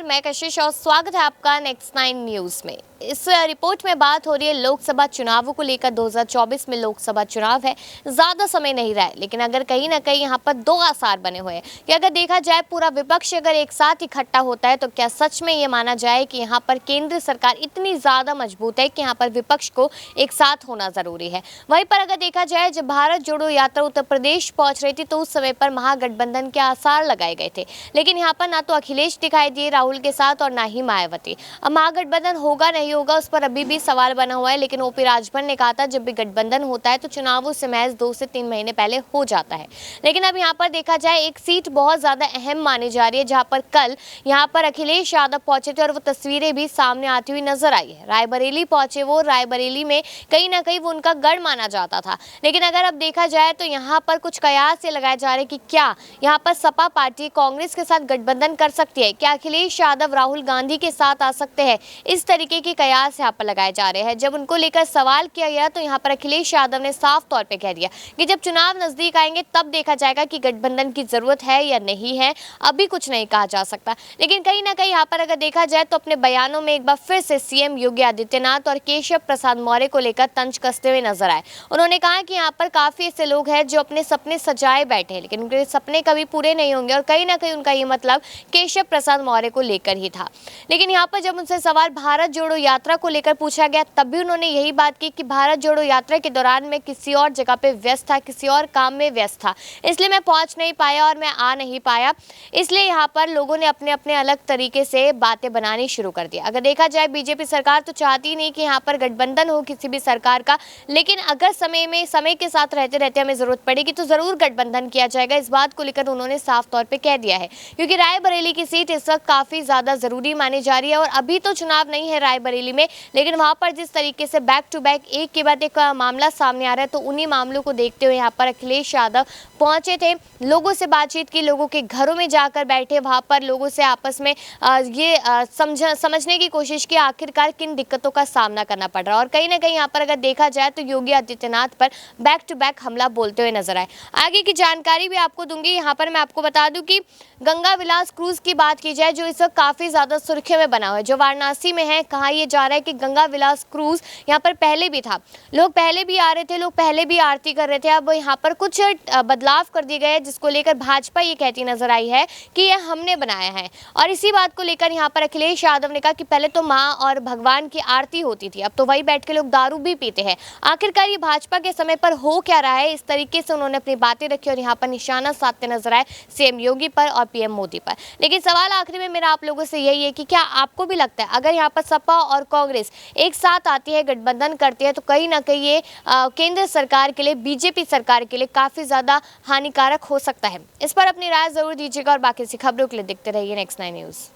मैं कशिश और स्वागत है आपका नेक्स्ट 9 न्यूज में। इस रिपोर्ट में बात हो रही है लोकसभा चुनावों को लेकर। 2024 में लोकसभा चुनाव है, ज्यादा समय नहीं रहा है, लेकिन अगर कहीं ना कहीं यहाँ पर दो आसार बने हुए हैं कि अगर देखा जाए पूरा विपक्ष अगर एक साथ इकट्ठा होता है तो क्या सच में ये माना जाए कि यहाँ पर केंद्र सरकार इतनी ज्यादा मजबूत है कि यहाँ पर विपक्ष को एक साथ होना जरूरी है। वहीं पर अगर देखा जाए जब भारत जोड़ो यात्रा उत्तर प्रदेश पहुंच रही थी तो उस समय पर महागठबंधन के आसार लगाए गए थे, लेकिन यहाँ पर ना तो अखिलेश दिखाई दिए राहुल के साथ और ना ही मायावती। अब महागठबंधन होगा नहीं होगा उस पर अभी भी सवाल बना हुआ है, लेकिन ओपी राजभर ने कहा था जब भी गठबंधन होता है तो चुनावों से महज 2 से 3 महीने पहले हो जाता है। लेकिन अब यहाँ पर देखा जाए एक सीट बहुत ज्यादा अहम मानी जा रही है, जहाँ पर कल यहाँ पर अखिलेश यादव पहुंचे थे और वो तस्वीरें भी सामने आती हुई नजर आई है। रायबरेली पहुंचे वो, रायबरेली में कहीं ना कहीं वो उनका गढ़ माना जाता था, लेकिन अगर अब देखा जाए तो यहाँ पर कुछ कयास ये लगाए जा रहे हैं कि क्या यहाँ पर सपा पार्टी कांग्रेस के साथ गठबंधन कर सकती है, क्या अखिलेश यादव राहुल गांधी के साथ आ सकते हैं। इस तरीके के कयास यहाँ पर लगाए जा रहे हैं। जब उनको लेकर सवाल किया गया तो यहाँ पर अखिलेश यादव ने साफ तौर पे कह दिया कि जब चुनाव नजदीक आएंगे तब देखा जाएगा कि गठबंधन की जरूरत है या नहीं है, अभी कुछ नहीं कहा जा सकता। लेकिन कहीं ना कहीं यहाँ पर अगर देखा जाए तो अपने बयानों में एक बार फिर से सीएम योगी आदित्यनाथ और केशव प्रसाद मौर्य को लेकर तंज कसते हुए नजर आए। उन्होंने कहा कि यहाँ पर काफी ऐसे लोग हैं जो अपने सपने सजाए बैठे हैं, लेकिन उनके सपने कभी पूरे नहीं होंगे, और कहीं ना कहीं उनका ये मतलब केशव प्रसाद मौर्य को लेकर ही था। लेकिन यहाँ पर जब उनसे सवाल भारत जोड़ो यात्रा को लेकर पूछा गया तब भी उन्होंने यही बात की कि भारत जोड़ो यात्रा के दौरान मैं किसी और जगह पे व्यस्त था, किसी और काम में व्यस्त था, इसलिए मैं पहुंच नहीं पाया और मैं आ नहीं पाया। इसलिए यहाँ पर लोगों ने अपने अपने अलग तरीके से बातें बनानी शुरू कर दी। अगर देखा जाए बीजेपी सरकार तो चाहती नहीं कि यहाँ पर गठबंधन हो किसी भी सरकार का, लेकिन अगर समय के साथ रहते रहते हमें जरूरत पड़ेगी तो जरूर गठबंधन किया जाएगा। इस बात को लेकर उन्होंने साफ तौर पर कह दिया है, क्योंकि रायबरेली की सीट इस वक्त काफी ज्यादा जरूरी मानी जा रही है और अभी तो चुनाव नहीं है रायबरेली में, लेकिन वहां पर जिस तरीके से बैक टू बैक एक के बाद एक मामला सामने आ रहा है तो उन्हीं मामलों को देखते हुए यहाँ पर अखिलेश यादव पहुंचे थे, लोगों से बातचीत की, लोगों के घरों में जाकर बैठे, वहां पर लोगों से आपस में समझने की कोशिश की आखिरकार किन दिक्कतों का सामना करना पड़ रहा है। और कहीं ना कहीं यहाँ पर अगर देखा जाए तो योगी आदित्यनाथ पर बैक टू बैक हमला बोलते हुए नजर आए। आगे की जानकारी भी आपको दूंगी। यहाँ पर मैं आपको बता दूं कि गंगा विलास क्रूज की बात की जाए जो इस वक्त काफी ज्यादा सुर्खियों में बना हुआ है, जो वाराणसी में है। कहा यह जा रहा है कि गंगा विलास क्रूज यहाँ पर पहले भी था, लोग पहले भी आ रहे थे, लोग पहले भी आरती कर रहे थे। अब यहाँ पर कुछ बदलाव कर दिए गए जिसको लेकर भाजपा ये कहती नजर आई है कि यह हमने बनाया है। और इसी बात को लेकर यहाँ पर अखिलेश यादव ने कहा कि पहले तो माँ और भगवान की आरती होती थी, अब तो वही बैठ के लोग दारू भी पीते हैं। आखिरकार ये भाजपा के समय पर हो क्या रहा है, इस तरीके से उन्होंने अपनी बातें रखी और यहाँ पर निशाना साधते नजर आए सीएम योगी पर और पीएम मोदी पर। लेकिन सवाल आखिरी में मेरा आप लोगों से यही है कि क्या आपको भी लगता है अगर यहाँ पर सपा और कांग्रेस एक साथ आती है, गठबंधन करती है, तो कहीं ना कहीं ये केंद्र सरकार के लिए, बीजेपी सरकार के लिए काफी ज्यादा हानिकारक हो सकता है? इस पर अपनी राय जरूर दीजिएगा और बाकी सी खबरों के लिए देखते रहिए नेक्स्ट 9 न्यूज।